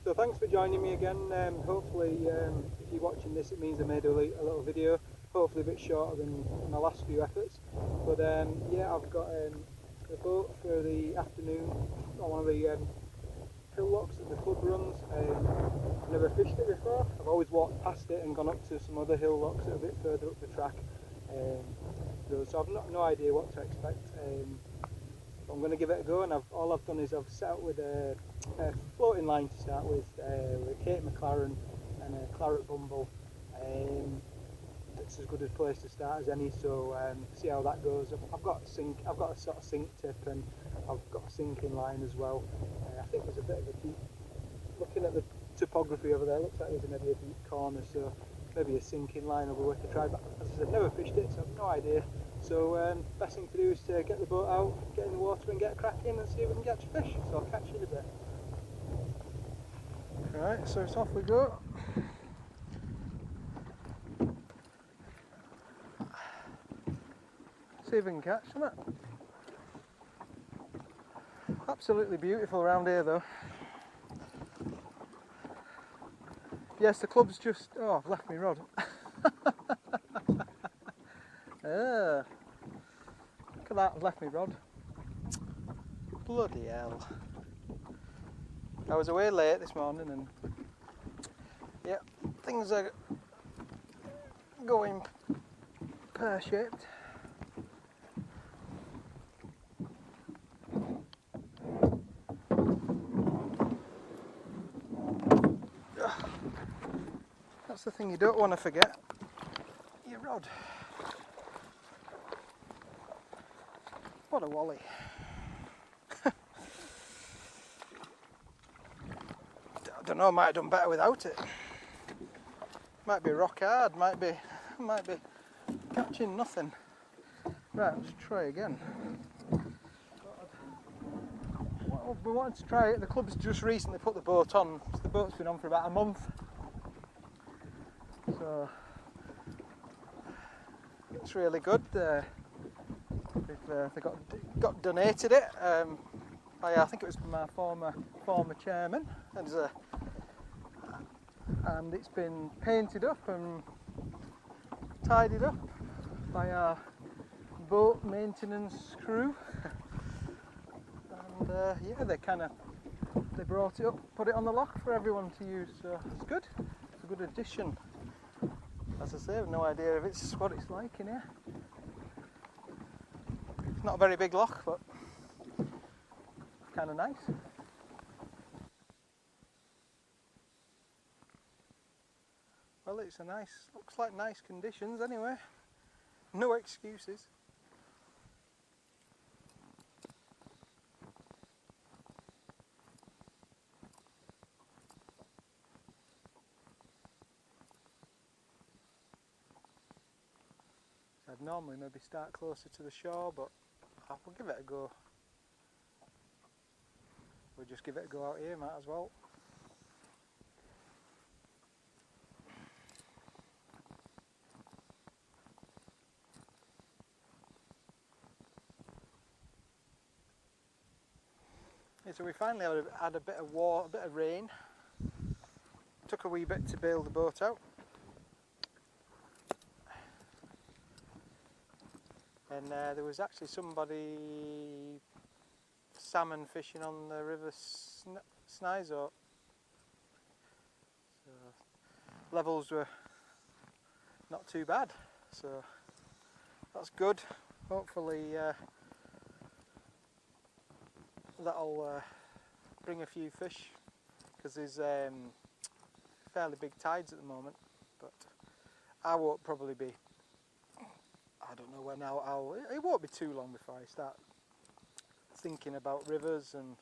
So thanks for joining me again. Hopefully if you're watching this it means I made a little video, hopefully a bit shorter than my last few efforts. But yeah, I've got a boat for the afternoon on one of the hill lochs that the club runs. I've never fished it before. I've always walked past it and gone up to some other hill lochs that are a bit further up the track. So I've no idea what to expect. I'm going to give it a go, and all I've done is I've set out with a floating line to start with a Kate McLaren and a claret bumble. It's as good a place to start as any, so see how that goes. I've got a sort of sink tip, and I've got a sinking line as well. I think there's a bit of a deep, looking at the topography over there, looks like there's maybe a deep corner, so maybe a sinking line will be worth a try, but as I said, never fished it, so I've no idea. So best thing to do is to get the boat out, get in the water and get a crack in and see if we can catch a fish. So I'll catch you in a bit. Right, so it's off we go. See if we can catch some. Absolutely beautiful around here though. Yes, the club's just... oh, I've left my rod. Look at that, I've left my rod. Bloody hell. I was away late this morning and yeah, things are going pear-shaped. That's the thing you don't want to forget, your rod. What a wally. I don't know, I might have done better without it. Might be rock hard, might be catching nothing. Right, let's try again. Well, we wanted to try it. The club's just recently put the boat on. The boat's been on for about a month. So it's really good. They got donated it. I think it was from our former chairman, and it's been painted up and tidied up by our boat maintenance crew. And yeah, they brought it up, put it on the loch for everyone to use. So it's good. It's a good addition. As I say, I have no idea if it's what it's like in here. It's not a very big loch, but kind of nice. Well, it's looks like nice conditions anyway. No excuses. I'd normally maybe start closer to the shore, but we'll give it a go. We'll just give it a go out here, might as well. Yeah, so we finally had a bit of water, a bit of rain. Took a wee bit to bail the boat out. And there was actually somebody salmon fishing on the river Snyzort. So levels were not too bad, so that's good. Hopefully that'll bring a few fish, because there's fairly big tides at the moment, but I won't probably be, I don't know when it won't be too long before I start thinking about rivers and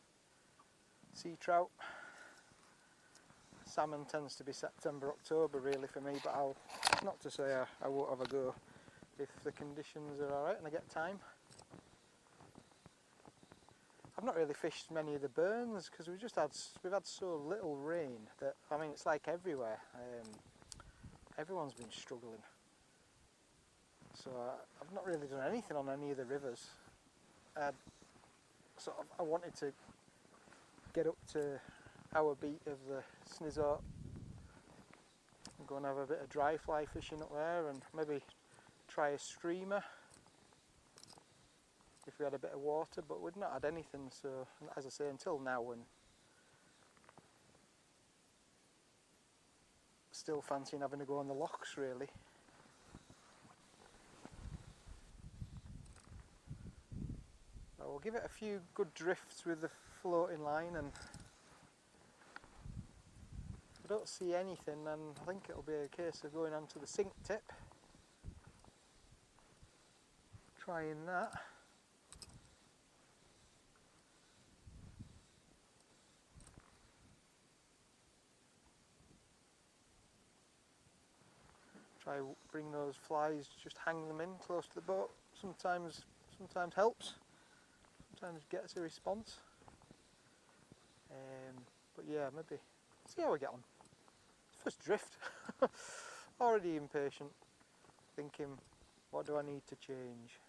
sea trout. Salmon tends to be September, October really for me, but not to say I won't have a go if the conditions are alright and I get time. I've not really fished many of the burns because we've had so little rain that, I mean, it's like everywhere. Everyone's been struggling. So I've not really done anything on any of the rivers. I wanted to get up to hour beat of the Snizort. I'm going to have a bit of dry fly fishing up there and maybe try a streamer if we had a bit of water, but we'd not had anything, so as I say, until now, and still fancying having a go on the lochs really. So we'll give it a few good drifts with the floating line, and if I don't see anything, then I think it'll be a case of going onto the sink tip, trying that. Try bring those flies, just hang them in close to the boat. Sometimes helps, sometimes gets a response. But yeah, maybe see how we get on. First drift. Already impatient, thinking, what do I need to change?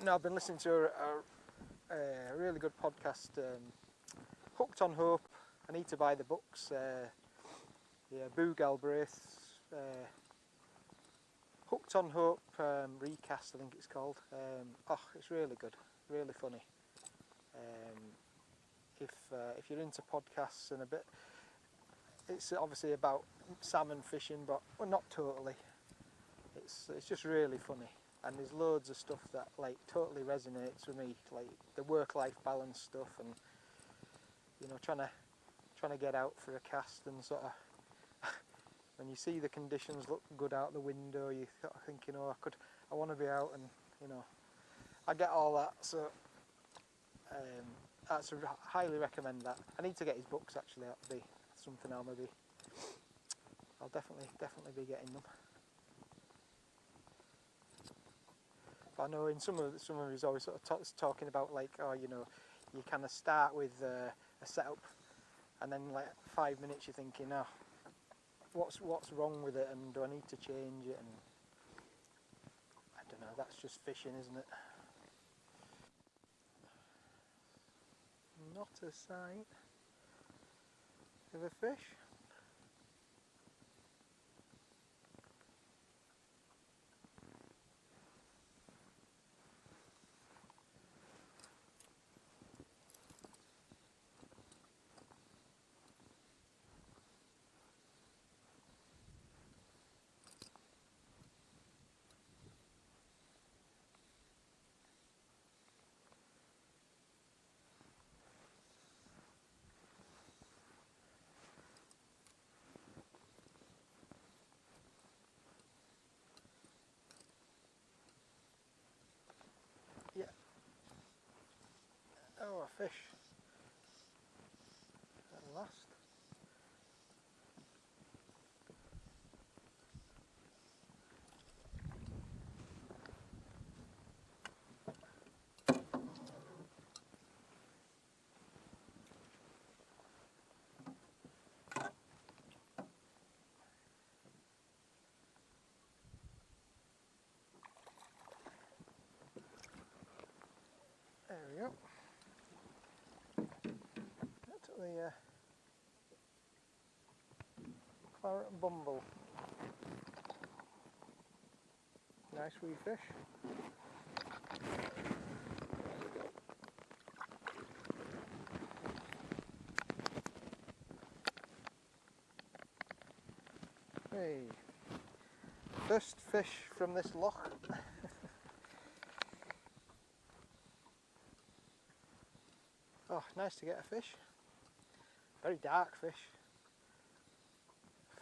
Now I've been listening to a really good podcast, Hooked on Hope. I need to buy the books. James Galbraith, Hooked on Hope, RECAST I think it's called. It's really good, really funny. If you're into podcasts and a bit, it's obviously about salmon fishing, but well, not totally. It's just really funny, and there's loads of stuff that like totally resonates with me, like the work-life balance stuff, and you know, trying to get out for a cast, and sort of when you see the conditions look good out the window, you sort of think, you know, I want to be out, and you know, I get all that. So I highly recommend that. I need to get his books actually. That'll be something I'll definitely be getting them. But I know in some of his always sort of talking about like, oh, you know, you kind of start with a setup, and then like 5 minutes you're thinking, oh, what's wrong with it, and do I need to change it? And I don't know. That's just fishing, isn't it? Not a sight of a fish. Yeah. Oh, a fish. At last. There we go. That's the claret bumble. Nice wee fish. Hey, first fish from this loch. Oh, nice to get a fish. Very dark fish.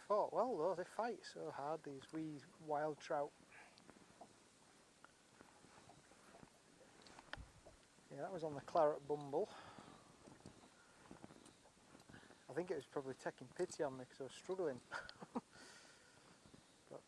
Thought, well though, they fight so hard, these wee wild trout. Yeah, that was on the claret bumble. I think it was probably taking pity on me because I was struggling. But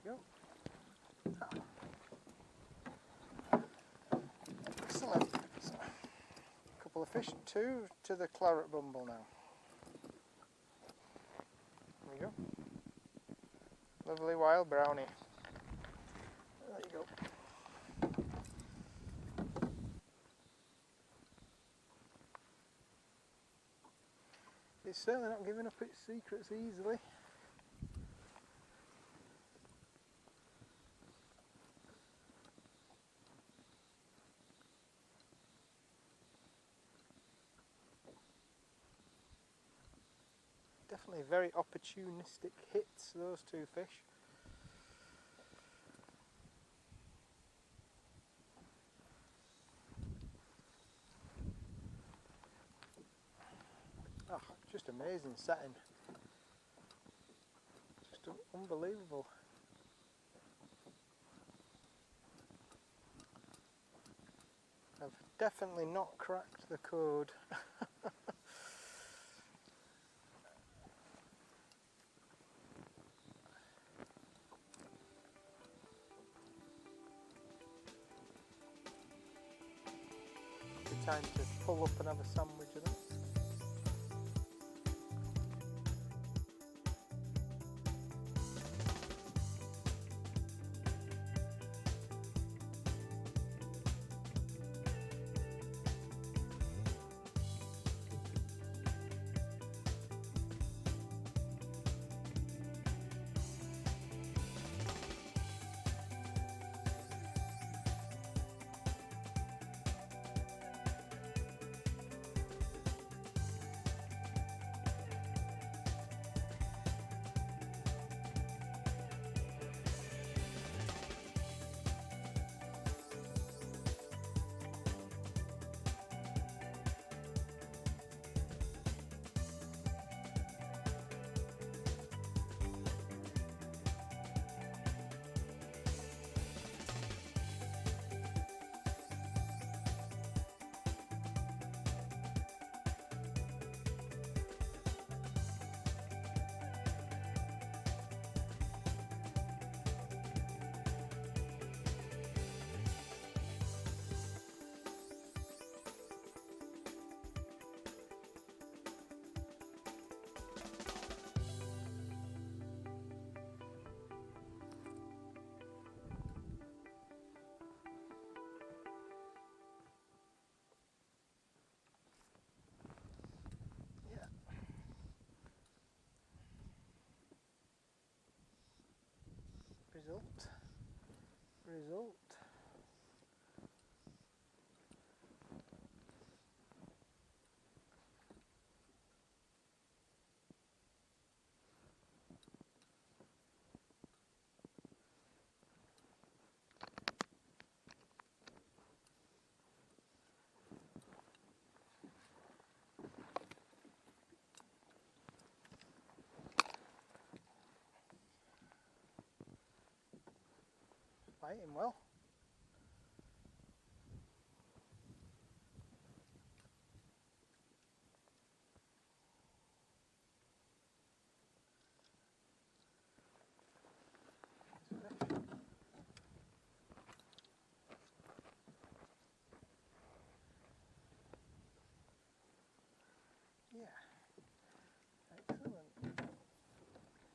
go. Excellent. So, a couple of fish, 2 to the claret bumble now. There we go. Lovely wild brownie. There you go. It's certainly not giving up its secrets easily. Definitely very opportunistic hits, those 2 fish. Oh, just amazing setting. Just unbelievable. I've definitely not cracked the code. Good time to pull up and have a sandwich of this. Result. Biting well. Yeah. Excellent.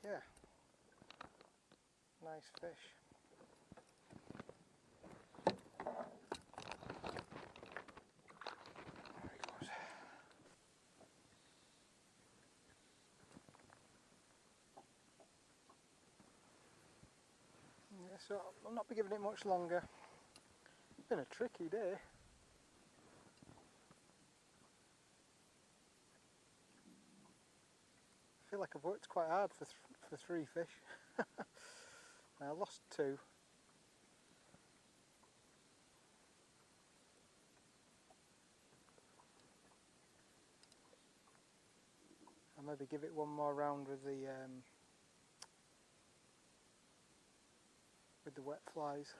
Yeah. Nice fish. There he goes. Yeah, so I'll not be giving it much longer. It's been a tricky day. I feel like I've worked quite hard for 3 fish. I lost 2. I'll maybe give it one more round with the wet flies.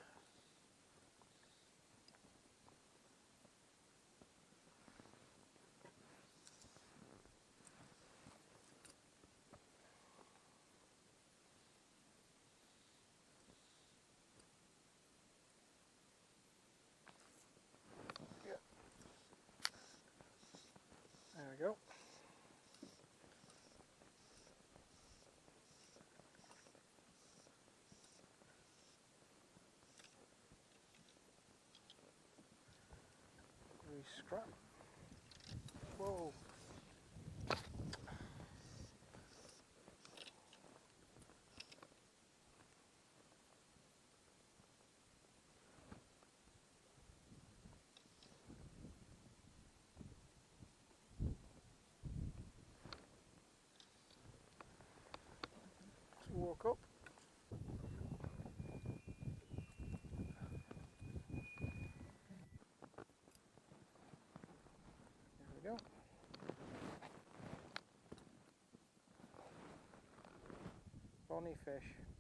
trap. Whoa. Just walk up. There we go. Bonny fish.